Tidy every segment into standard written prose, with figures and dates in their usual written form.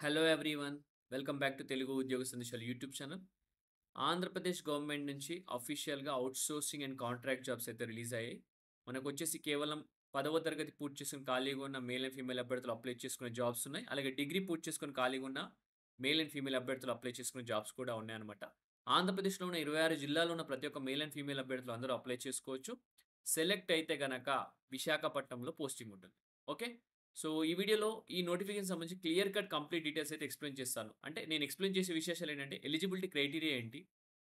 Hello everyone. Welcome back to Telugu ఉద్యోగ సందేశాలు YouTube channel. Andhra Pradesh government నుంచి అఫీషియల్‌గా ఔట్‌సోర్సింగ్ అండ్ కాంట్రాక్ట్ జాబ్స్ అయితే రిలీజ్ అయ్యాయి. మనకొచ్చేసి కేవలం 10వ తరగతి పూర్తి చేసుకొని ఖాళీగా ఉన్న మేల్ అండ్ ఫీమేల్ అభ్యర్థులు అప్లై చేసుకునే జాబ్స్ ఉన్నాయి. అలాగే డిగ్రీ పూర్తి చేసుకొని ఖాళీగా ఉన్న మేల్ అండ్ ఫీమేల్ అభ్యర్థులు అప్లై చేసుకునే జాబ్స్ కూడా ఉన్నాయన్నమాట. ఆంధ్రప్రదేశ్‌లో ఉన్న 26 జిల్లాల్లో ఉన్న ప్రతి ఒక్క మేల్ అండ్ ఫీమేల్ అభ్యర్థులు అందరూ అప్లై చేసుకోవచ్చు. సెలెక్ట్ అయితే గనక విశాఖపట్నంలో పోస్టింగ్ ఉంటుంది. ఓకే. సో, ఈ వీడియోలో ఈ నోటిఫికేషన్ సంబంధించి క్లియర్ కట్ కంప్లీట్ డీటెయిల్స్ అయితే ఎక్స్‌ప్లెయిన్ చేస్తాను. అంటే నేను ఎక్స్‌ప్లెయిన్ చేసే విశేషాలేంటంటే ఎలిజిబిలిటీ క్రైటీరియా ఏంటి?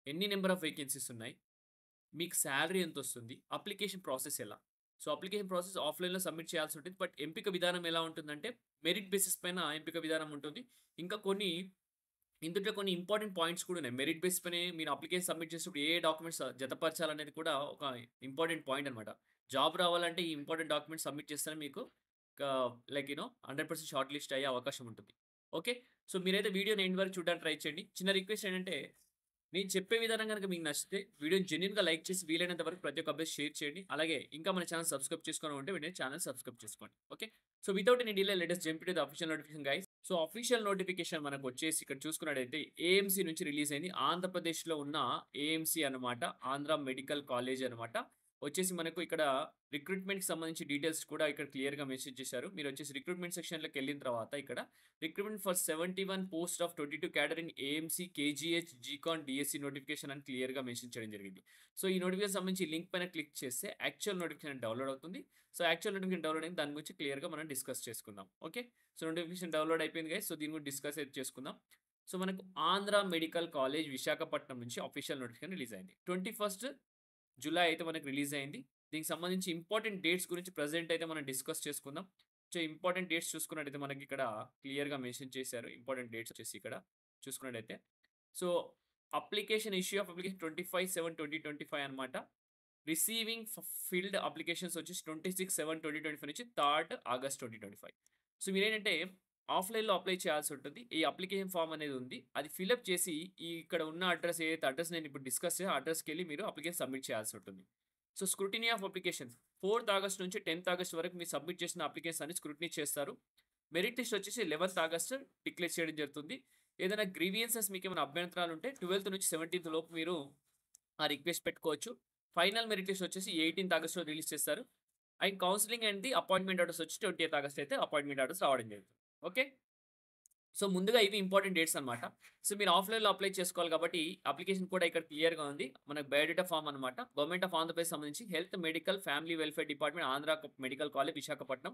ఎన్ని నంబర్ ఆఫ్ వేకెన్సీస్ ఉన్నాయి? మీకు సాలరీ ఎంతొస్తుంది? అప్లికేషన్ ప్రాసెస్ ఎలా? సో, అప్లికేషన్ ప్రాసెస్ ఆఫ్‌లైన్‌లో సబ్మిట్ చేయాల్సి ఉంటుంది. బట్ ఎంపిక విధానం ఎలా ఉంటుందంటే మెరిట్ బేసిస్ పైన ఎంపిక విధానం ఉంటుంది. ఇంకా ఇందులో కొన్ని ఇంపార్టెంట్ పాయింట్స్ కూడా ఉన్నాయి. మెరిట్ బేస్ పైనే మీరు అప్లికేషన్ సబ్మిట్ చేసేటప్పుడు ఏ డాక్యుమెంట్స్ జతపరచాలనేది కూడా ఒక ఇంపార్టెంట్ పాయింట్ అన్నమాట. జాబ్ రావాలంటే ఈ ఇంపార్టెంట్ డాక్యుమెంట్స్ సబ్మిట్ చేస్తేనే మీకు క లైక్ 100% షార్ట్ లిస్ట్ అయ్యే అవకాశం ఉంటుంది. ఓకే. సో, మీరైతే వీడియోని ఎండ్ వరకు చూడడానికి ట్రై చేయండి. చిన్న రిక్వెస్ట్ ఏంటంటే, నేను చెప్పే విధానం గనుక మీకు నచ్చితే వీడియోని జెన్యూన్‌గా లైక్ చేసి వీలైనంత వరకు ప్రతి ఒక్క అబ్బాయి షేర్ చేయండి. అలాగే ఇంకా మన ఛానెల్ సబ్స్క్రైబ్ చేసుకోని ఉంటే వెంటనే ఛానెల్ సబ్స్క్రైబ్ చేసుకోండి. Okay. So, without any delay let us jump into the official notification guys. So, official notification మనకొచ్చేసి ఇక్కడ చూసుకున్నట్టయితే ఏఎంసీ నుంచి రిలీజ్ అయింది. ఆంధ్రప్రదేశ్‌లో ఉన్న ఏఎంసీ అన్నమాట. ఆంధ్ర మెడికల్ కాలేజ్ అన్నమాట. వచ్చేసి మనకు ఇక్కడ రిక్రూట్‌మెంట్‌కి సంబంధించి డీటెయిల్స్ కూడా ఇక్కడ క్లియర్‌గా మెన్షన్ చేశారు. మీరొచ్చేసి రిక్రూట్‌మెంట్ సెక్షన్‌లోకెళ్ళిన తర్వాత ఇక్కడ recruitment for 71 post of 22 cadre in AMC, KGH, జీకాన్, డీఎస్సీ నోటిఫికేషన్ అని క్లియర్‌గా మెన్షన్ చేయడం జరిగింది. సో, ఈ నోటిఫికేషన్ సంబంధించి లింక్ పైన క్లిక్ చేస్తే యాక్చువల్ నోటిఫికేషన్ డౌన్‌లోడ్ అవుతుంది. సో, యాక్చువల్ నోటిఫికేషన్ డౌన్‌లోడ్ అయింది. దాని గురించి క్లియర్‌గా మనం డిస్కస్ చేసుకుందాం. ఓకే. సో, నోటిఫికేషన్ డౌన్‌లోడ్ అయిపోయింది గైస్. సో, దీని గురించి డిస్కస్ అయితే చేసుకుందాం. సో, మనకు ఆంధ్ర మెడికల్ కాలేజ్ విశాఖపట్నం నుంచి అఫీషియల్ నోటిఫికేషన్ రిలీజ్ అయింది. 21 జులై అయితే మనకు రిలీజ్ అయింది. దీనికి సంబంధించి ఇంపార్టెంట్ డేట్స్ గురించి ప్రెజెంట్ అయితే మనం డిస్కస్ చేసుకుందాం. సో, ఇంపార్టెంట్ డేట్స్ చూసుకున్నట్టయితే మనకి ఇక్కడ క్లియర్‌గా మెన్షన్ చేశారు. ఇంపార్టెంట్ డేట్స్ వచ్చేసి ఇక్కడ చూసుకున్నట్టయితే. So, application issue of application 25/7/2025 అన్నమాట. రిసీవింగ్ ఫీల్డ్ అప్లికేషన్స్ వచ్చేసి 26/7/2025 నుంచి 3 ఆగస్ట్ 2025. సో, మీరేంటంటే ఆఫ్‌లైన్‌లో అప్లై చేయాల్సి ఉంటుంది. ఈ అప్లికేషన్ ఫార్మ్ అనేది ఉంది. అది ఫిలప్ చేసి ఇక్కడ ఉన్న అడ్రెస్ ఏదైతే అడ్రెస్ నేను ఇప్పుడు డిస్కస్ చేసానో ఆ అడ్రెస్‌కెళ్ళి మీరు అప్లికేషన్ సబ్మిట్ చేయాల్సి ఉంటుంది. సో, స్క్రూటినీ ఆఫ్ అప్లికేషన్స్ 4థ్ ఆగస్ట్ నుంచి 10థ్ ఆగస్ట్ వరకు మీరు సబ్మిట్ చేసిన అప్లికేషన్స్ అన్ని స్క్రూటినీ చేస్తారు. మెరిట్ లిస్ట్ వచ్చేసి 11థ్ ఆగస్ట్ డిక్లేర్ చేయడం జరుగుతుంది. ఏదైనా గ్రీవియన్సెస్ మీకేమైనా అభ్యంతరాలు ఉంటే 12థ్ నుంచి 17థ్ లోపు మీరు ఆ రిక్వెస్ట్ పెట్టుకోవచ్చు. ఫైనల్ మెరిట్ లిస్ట్ వచ్చేసి 18థ్ ఆగస్ట్‌లో రిలీజ్ చేస్తారు. And counselling and the appointment orders వచ్చి 20థ్ ఆగస్ట్ అయితే అపాయింట్మెంట్ ఆర్డర్స్ రావడం జరుగుతుంది. ఓకే. సో, ముందుగా ఇవి ఇంపార్టెంట్ డేట్స్ అన్నమాట. సో, మీరు ఆఫ్‌లైన్‌లో అప్లై చేసుకోవాలి కాబట్టి అప్లికేషన్ కూడా ఇక్కడ క్లియర్‌గా ఉంది. మనకు బయోడేటా ఫార్మ్ అన్నమాట. గవర్నమెంట్ ఆఫ్ ఆంధ్రప్రదేశ్ సంబంధించి health, medical, family welfare department Andhra medical college Visakhapatnam.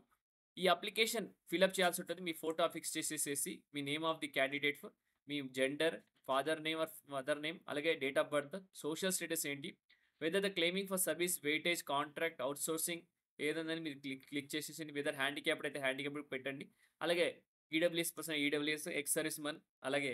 ఈ అప్లికేషన్ ఫిలప్ చేయాల్సి ఉంటుంది. మీ ఫోటో ఫిక్స్ చేసేసేసి మీ నేమ్ ఆఫ్ ది క్యాండిడేట్, మీ gender, father name or mother name, అలాగే date of birth, social status ఏంటి, whether the claiming for service, weightage, contract, outsourcing ఏదన్నది మీరు క్లిక్ క్లిక్ చేసేసి వెదర్ హ్యాండిక్యాప్డ్ అయితే హ్యాండిక్యాప్డ్ పెట్టండి. అలాగే EWS person EWS, X service man, అలాగే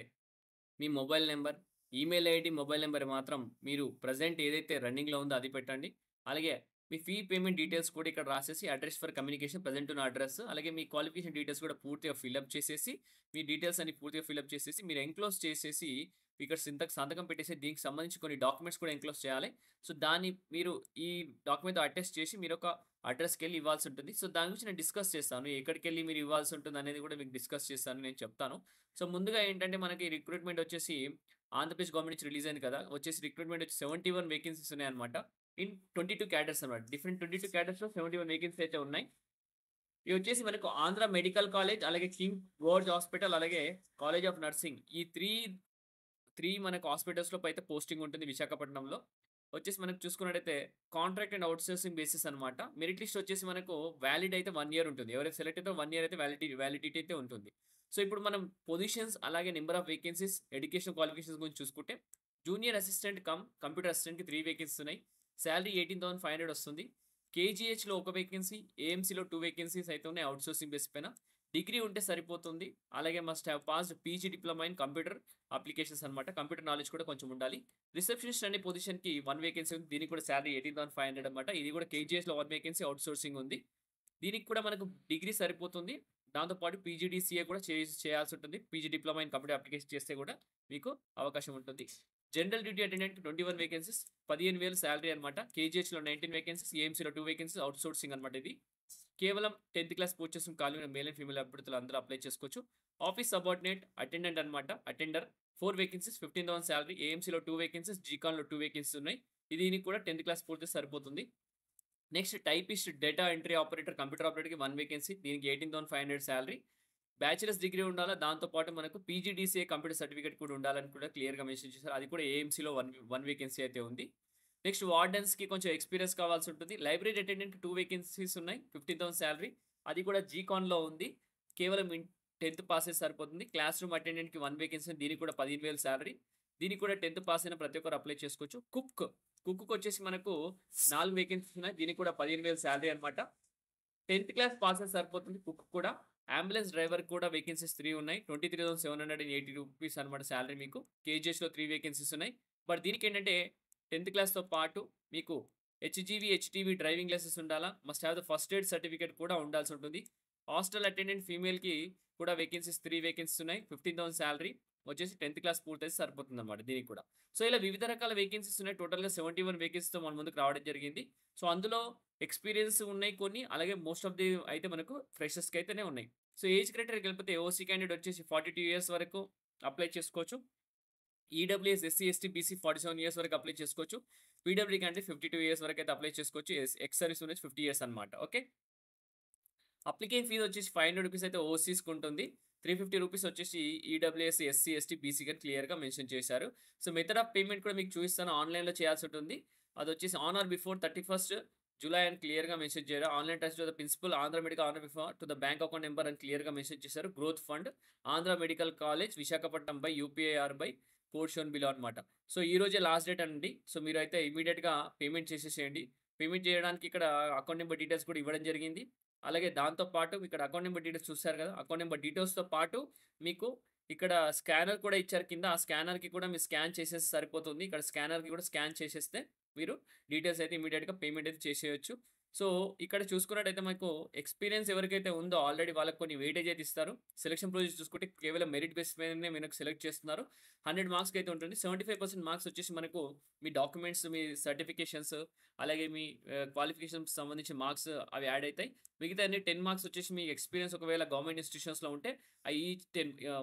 మీ mobile number, email ID, mobile number మాత్రం మీరు ప్రెజెంట్ ఏదైతే రన్నింగ్‌లో ఉందో అది పెట్టండి. అలాగే మీ ఫీ పేమెంట్ డీటెయిల్స్ కూడా ఇక్కడ రాసేసి అడ్రెస్ ఫర్ కమ్యూనికేషన్ ప్రెజెంట్ ఉన్న అడ్రెస్, అలాగే మీ క్వాలిఫికేషన్ డీటెయిల్స్ కూడా పూర్తిగా ఫిలప్ చేసేసి, మీ డీటెయిల్స్ అన్ని పూర్తిగా ఫిలప్ చేసేసి మీరు ఎన్‌క్లోజ్ చేసేసి ఇక్కడ సంతకం పెట్టేసి దీనికి సంబంధించి కొన్ని డాక్యుమెంట్స్ కూడా ఎన్‌క్లోజ్ చేయాలి. సో, దాన్ని మీరు ఈ డాక్యుమెంట్‌తో అటెస్ట్ చేసి మీరొక అడ్రెస్‌కెళ్ళి ఇవ్వాల్సి ఉంటుంది. సో, దాని గురించి నేను డిస్కస్ చేస్తాను. ఎక్కడికెళ్ళి మీరు ఇవ్వాల్సి ఉంటుందనేది కూడా మీకు డిస్కస్ చేస్తాను. నేను చెప్తాను. సో, ముందుగా ఏంటంటే మనకి రిక్రూట్‌మెంట్ వచ్చేసి ఆంధ్రప్రదేశ్ గవర్నమెంట్ నుంచి రిలీజ్ అయింది కదా! వచ్చేసి రిక్రూట్‌మెంట్ వచ్చి 71 వేకెన్సీస్ ఉన్నాయన్నమాట. ఇన్ 22 క్యాడర్స్ అన్నమాట. డిఫరెంట్ 22 క్యాడర్స్‌లో 71 వేకెన్సీ అయితే ఉన్నాయి. ఇవి వచ్చేసి మనకు ఆంధ్ర మెడికల్ కాలేజ్, అలాగే కింగ్ జార్జ్ హాస్పిటల్, అలాగే కాలేజ్ ఆఫ్ నర్సింగ్ ఈ 3 మనకు హాస్పిటల్స్‌లో అయితే పోస్టింగ్ ఉంటుంది విశాఖపట్నంలో. వచ్చేసి మనకు చూసుకున్నట్టయితే కాంట్రాక్ట్ అండ్ ఔట్‌సోర్సింగ్ బేసిస్ అన్నమాట. మెరిట్ లిస్ట్ వచ్చేసి మనకు వాలిడ్ అయితే 1 ఇయర్ ఉంటుంది. ఎవరైతే సెలెక్ట్ అయితారో 1 ఇయర్ అయితే వాలిడిటీ అయితే ఉంటుంది. సో, ఇప్పుడు మనం పొజిషన్స్ అలాగే number of vacancies, education qualifications గురించి చూసుకుంటే జూనియర్ అసిస్టెంట్ కంప్యూటర్ అసిస్టెంట్‌కి 3 వేకెన్సీస్ ఉన్నాయి. సాలరీ 18,500 వస్తుంది. కేజీహెచ్‌లో 1 వేకెన్సీ, ఏఎంసీలో 2 వేకెన్సీస్ అయితే ఉన్నాయి ఔట్‌సోర్సింగ్ బేస్ పైన. డిగ్రీ ఉంటే సరిపోతుంది. అలాగే must have passed PG diploma in computer applications అన్నమాట. కంప్యూటర్ నాలెడ్జ్ కూడా కొంచెం ఉండాలి. రిసెప్షనిస్ట్ అనే పొజిషన్‌కి 1 వేకెన్సీ ఉంది. దీనికి కూడా సాలరీ 18,500 అన్నమాట. ఇది కూడా కేజీహెచ్‌లో 1 వేకెన్సీ ఔట్‌సోర్సింగ్ ఉంది. దీనికి కూడా మనకు డిగ్రీ సరిపోతుంది. దాంతో పాటు పీజీడీసీఏ కూడా చేయాల్సి ఉంటుంది. PG diploma in computer application చేస్తే కూడా మీకు అవకాశం ఉంటుంది. General duty attendant 21 vacancies 15,000 salary అన్నమాట. కేజీహెచ్‌లో 19 వేకెన్సీస్, ఏఎంసీలో 2 వేకెన్సీస్ ఔట్‌సోర్సింగ్ అన్నమాట ఇది. కేవలం 10థ్ క్లాస్ పూర్తి చేసుకున్న ఖాళీ ఉన్న మేల్ అండ్ ఫీమేల్ అభ్యర్థులు అందరూ అప్లై చేసుకోవచ్చు. ఆఫీస్ సబార్డినేట్, అటెండెంట్ అన్నమాట. Attender 4 vacancies 15,000 salary. ఏఎంసీలో 2 వేకెన్సీస్, జీకాన్‌లో 2 వేకెన్సీస్ ఉన్నాయి. దీనికి కూడా 10థ్ క్లాస్ పూర్తి సరిపోతుంది. Next typist, data entry operator, computer ఆపరేటర్‌కి 1 వేకెన్సీ. దీనికి 18,500 సాలరీ. బ్యాచిలర్స్ డిగ్రీ ఉండాలా. దాంతో పాటు మనకు పీజీడీసీఏ కంప్యూటర్ సర్టిఫికేట్ కూడా ఉండాలని కూడా క్లియర్‌గా మెన్షన్ చేశారు. అది కూడా ఏఎంసీలో 1 వేకెన్సీ అయితే ఉంది. నెక్స్ట్ వార్డెన్స్‌కి కొంచెం ఎక్స్‌పీరియన్స్ కావాల్సి ఉంటుంది. లైబ్రరీ అటెండెంట్ 2 వేకెన్సీస్ ఉన్నాయి. 15,000 సాలరీ. అది కూడా జీకాన్‌లో ఉంది. కేవలం 10థ్ పాసే సరిపోతుంది. క్లాస్ రూమ్ అటెండెంట్‌కి 1 వేకెన్సీ. దీనికి కూడా 15,000 సాలరీ. దీనికి కూడా 10థ్ పాస్ అయిన ప్రతి ఒక్కరు అప్లై చేసుకోవచ్చు. కుక్‌కొచ్చేసి మనకు 4 వేకెన్సీస్ ఉన్నాయి. దీనికి కూడా 15,000 సాలరీ అన్నమాట. 10థ్ క్లాస్ పాస్ అయితే సరిపోతుంది కుక్ కూడా. అంబులెన్స్ డ్రైవర్ కూడా వేకెన్సీస్ 3 ఉన్నాయి. 23,780 రూపీస్ అన్నమాట సాలరీ మీకు. కేజీఎస్‌లో 3 వేకెన్సీస్ ఉన్నాయి. బట్ దీనికేంటంటే 10థ్ క్లాస్‌తో పాటు మీకు హెచ్‌జీవీ, హెచ్‌టీవీ డ్రైవింగ్ లైసెన్స్ ఉండాలా. Must have the first aid certificate కూడా ఉండాల్సి ఉంటుంది. హాస్టల్ అటెండెంట్ ఫీమేల్‌కి కూడా వేకెన్సీస్ 3 వేకెన్సీస్ ఉన్నాయి. 15,000 సాలరీ వచ్చేసి 10థ్ క్లాస్ పూర్తయితే సరిపోతుందన్నమాట దీనికి కూడా. సో, ఇలా వివిధ రకాల వేకెన్సీస్ ఉన్నాయి. టోటల్‌గా 71 వేకెన్సీస్‌తో మన ముందుకు రావడం జరిగింది. సో, అందులో ఎక్స్‌పీరియన్స్ ఉన్నాయి కొన్ని. అలాగే మోస్ట్ ఆఫ్ ది అయితే మనకు ఫ్రెషర్స్‌కి అయితేనే ఉన్నాయి. సో, ఏజ్ క్రైటీరియాకి వెళ్ళిపోతే ఓసీ క్యాండిడేట్ వచ్చేసి 42 ఇయర్స్ వరకు అప్లై చేసుకోవచ్చు. EWS, SC, ST, BC 47 years వరకు అప్లై చేసుకోవచ్చు. పీడబ్ల్యూ క్యాండిడేట్ 52 ఇయర్స్ వరకు అయితే అప్లై చేసుకోవచ్చు. ఎక్స్ సర్వీస్ ఉన్నది 50 ఇయర్స్ అన్నమాట. ఓకే. అప్లికేషన్ ఫీజ్ వచ్చేసి 500 రూపీస్ అయితే ఓసీస్‌కి ఉంటుంది. 350 రూపీస్ వచ్చేసి ఈడబ్ల్యూఎస్, ఎస్సీ, ఎస్టీ, బీసీకి అని క్లియర్‌గా మెన్షన్ చేశారు. సో, మెథడ్ ఆఫ్ పేమెంట్ కూడా మీకు చూపిస్తాను. ఆన్‌లైన్‌లో చేయాల్సి ఉంటుంది. అదొచ్చేసి on or before 31st July అని క్లియర్‌గా మెన్షన్ చేశారు. Online test to the principal Andhra medical on before to the bank account number అని క్లియర్‌గా మెన్షన్ చేశారు. Growth fund Andhra medical college Visakhapatnam by UPI or by code shown below అనమాట. సో, ఈ రోజే last date అండి. సో, మీరైతే ఇమ్మీడియేట్‌గా పేమెంట్ చేసేసేయండి. పేమెంట్ చేయడానికి ఇక్కడ అకౌంట్ నంబర్ డీటెయిల్స్ కూడా ఇవ్వడం జరిగింది. అలాగే దాంతో పాటు ఇక్కడ అకౌంట్ నంబర్ డీటెయిల్స్ చూసారు కదా! అకౌంట్ నంబర్ డీటెయిల్స్‌తో పాటు మీకు ఇక్కడ స్కానర్ కూడా ఇచ్చారు కింద. ఆ స్కానర్‌కి కూడా మీరు స్కాన్ చేసేస్తే సరిపోతుంది. ఇక్కడ స్కానర్‌కి కూడా స్కాన్ చేసేస్తే మీరు డీటెయిల్స్ అయితే ఇమ్మీడియేట్‌గా పేమెంట్ అయితే చేసేయొచ్చు. సో, ఇక్కడ చూసుకున్నట్టయితే మనకు ఎక్స్‌పీరియన్స్ ఎవరికైతే ఉందో ఆల్రెడీ వాళ్ళకి కొన్ని వెయిటేజ్ అయితే ఇస్తారు. సెలక్షన్ ప్రొసీజర్ చూసుకుంటే కేవలం మెరిట్ బేస్ మీదనే మనకు సెలెక్ట్ చేస్తున్నారు. 100 మార్క్స్‌కి అయితే ఉంటుంది. 75% మార్క్స్ వచ్చేసి మనకు మీ డాక్యుమెంట్స్, మీ సర్టిఫికేషన్స్ అలాగే మీ క్వాలిఫికేషన్స్‌కి సంబంధించిన మార్క్స్ అవి యాడ్ అయితాయి. మిగతా అన్ని 10 మార్క్స్ వచ్చేసి మీ ఎక్స్‌పీరియన్స్ ఒకవేళ గవర్నమెంట్ ఇన్‌స్టిట్యూషన్స్‌లో ఉంటే each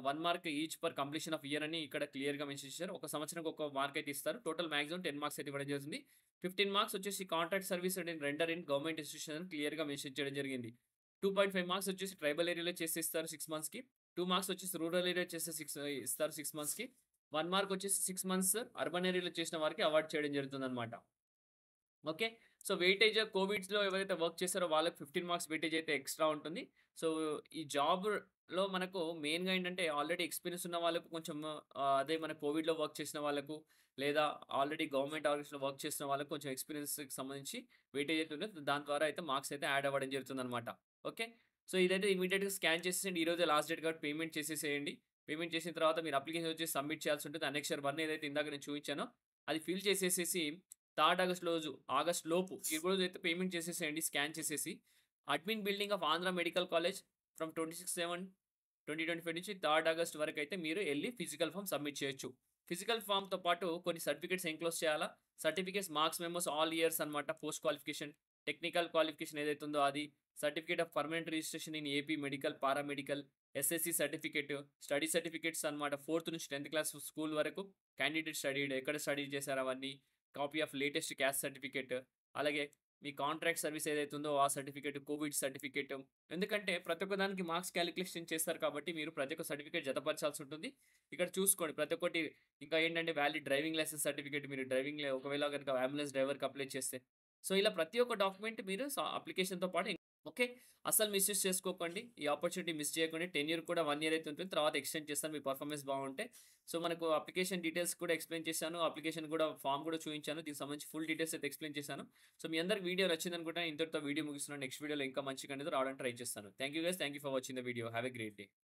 1 mark each per completion of year అని ఇక్కడ క్లియర్‌గా మెన్షన్ చేశారు. ఒక సంవత్సరానికి ఒక మార్క్ అయితే ఇస్తారు. టోటల్ మాక్సిమం 10 మార్క్స్ అయితే ఇవ్వడం జరుగుతుంది. 15 మార్క్స్ వచ్చేసి contract service and render in government institution అని క్లియర్‌గా మెన్షన్ చేయడం జరిగింది. 2.5 మార్క్స్ వచ్చేసి ట్రైబల్ ఏరియాలో చేసి ఇస్తారు 6 మంత్స్‌కి. 2 మార్క్స్ వచ్చేసి రూరల్ ఏరియా చేస్తే ఇస్తారు 6 మంత్స్‌కి. 1 మార్క్ వచ్చేసి 6 మంత్స్ అర్బన్ ఏరియాలో చేసిన వారికి అవార్డ్ చేయడం జరుగుతుందన్నమాట. ఓకే. సో, వెయిటేజ్ కోవిడ్స్‌లో ఎవరైతే వర్క్ చేసారో వాళ్ళకి 15 మార్క్స్ వెయిటేజ్ అయితే ఎక్స్‌ట్రా ఉంటుంది. సో, ఈ జాబ్‌లో మనకు మెయిన్‌గా ఏంటంటే ఆల్రెడీ ఎక్స్‌పీరియన్స్ ఉన్న వాళ్ళకు కొంచెం అదే మన కోవిడ్‌లో వర్క్ చేసిన వాళ్ళకు లేదా ఆల్రెడీ గవర్నమెంట్ ఆఫీస్‌లో వర్క్ చేసిన వాళ్ళకి కొంచెం ఎక్స్‌పీరియన్స్‌కి సంబంధించి వెయిటేజ్ అయితే ఉంటుంది. దాని ద్వారా అయితే మార్క్స్ అయితే యాడ్ అవ్వడం జరుగుతుందన్నమాట. ఓకే. సో, ఇదైతే ఇమ్మీడియేట్‌గా స్కాన్ చేసేసేయండి. ఈరోజే లాస్ట్ డేట్ కాబట్టి పేమెంట్ చేసేసేయండి. పేమెంట్ చేసిన తర్వాత మీరు అప్లికేషన్ వచ్చేసి సబ్మిట్ చేయాల్సి ఉంటుంది. అనెక్స్చర్ 1 ఏదైతే ఇందాక నేను చూపించానో అది ఫిల్ చేసేసేసి 3 ఆగస్ట్ లోపు ఈ రోజైతే పేమెంట్ చేసేసేయండి స్కాన్ చేసేసి. Admin building of Andhra medical college from 26/7/2025 నుంచి 3 ఆగస్ట్ వరకైతే మీరు ఎళ్లి ఫిజికల్ ఫార్మ్ సబ్మిట్ చేయొచ్చు. ఫిజికల్ ఫార్మ్‌తో పాటు కొన్ని సర్టిఫికేట్స్ ఎన్‌క్లోజ్ చేయాలా. Certificates, marks memos all years అన్నమాట. పోస్ట్ క్వాలిఫికేషన్, టెక్నికల్ క్వాలిఫికేషన్ ఏదైతే ఉందో అది, certificate of permanent registration in AP medical, paramedical, SSC certificate, study certificates అన్నమాట. 4థ్ నుంచి 10థ్ క్లాస్ స్కూల్ వరకు క్యాండిడేట్ స్టడీడ్ ఎక్కడ స్టడీ చేశారు అవన్నీ. Copy of latus caste certificate, అలాగే మీ కాంట్రాక్ట్ సర్వీస్ ఏదైతే ఉందో ఆ సర్టిఫికేట్, కోవిడ్ సర్టిఫికేట్. ఎందుకంటే ప్రతి ఒక్క దానికి మార్క్స్ కాలిక్యులేషన్ చేస్తారు కాబట్టి మీరు ప్రతి ఒక్క సర్టిఫికేట్ జతపరచాల్సి ఉంటుంది. ఇక్కడ చూసుకోండి ప్రతి ఒక్కటి. ఇంకా ఏంటంటే వ్యాలిడ్ డ్రైవింగ్ లైసెన్స్ సర్టిఫికేట్ మీరు ఒకవేళ గనుక అంబులెన్స్ డ్రైవర్‌కి అప్లై చేస్తే. సో, ఇలా ప్రతి ఒక్క డాక్యుమెంట్ మీరు అప్లికేషన్‌తో పాటు ఓకే. అస్సలు మిస్‌యూజ్ చేసుకోకండి. ఈ ఆపర్చునిటీ మిస్ చేయకండి. టెన్యూర్ కూడా 1 ఇయర్ అయితే ఉంటుంది. తర్వాత ఎక్స్‌టెండ్ చేస్తాను మీ పర్ఫార్మెన్స్ బాగుంటే. సో, మనకు అప్లికేషన్ డీటెయిల్స్ కూడా ఎక్స్‌ప్లెయిన్ చేశాను. అప్లికేషన్ కూడా ఫార్మ్ కూడా చూయించాను. దీనికి సంబంధించి ఫుల్ డీటెయిల్స్ అయితే ఎక్స్‌ప్లెయిన్ చేశాను. సో, మీ అందరికి వీడియో నచ్చిందనుకుంటా. ఇంతటితో వీడియో ముగిస్తున్నాను. నెక్స్ట్ వీడియోలో ఇంకా మంచి కంటెంట్‌తో రావడానికి ట్రై చేస్తాను. Thank you guys. Thank you for watching the video. Have a great day.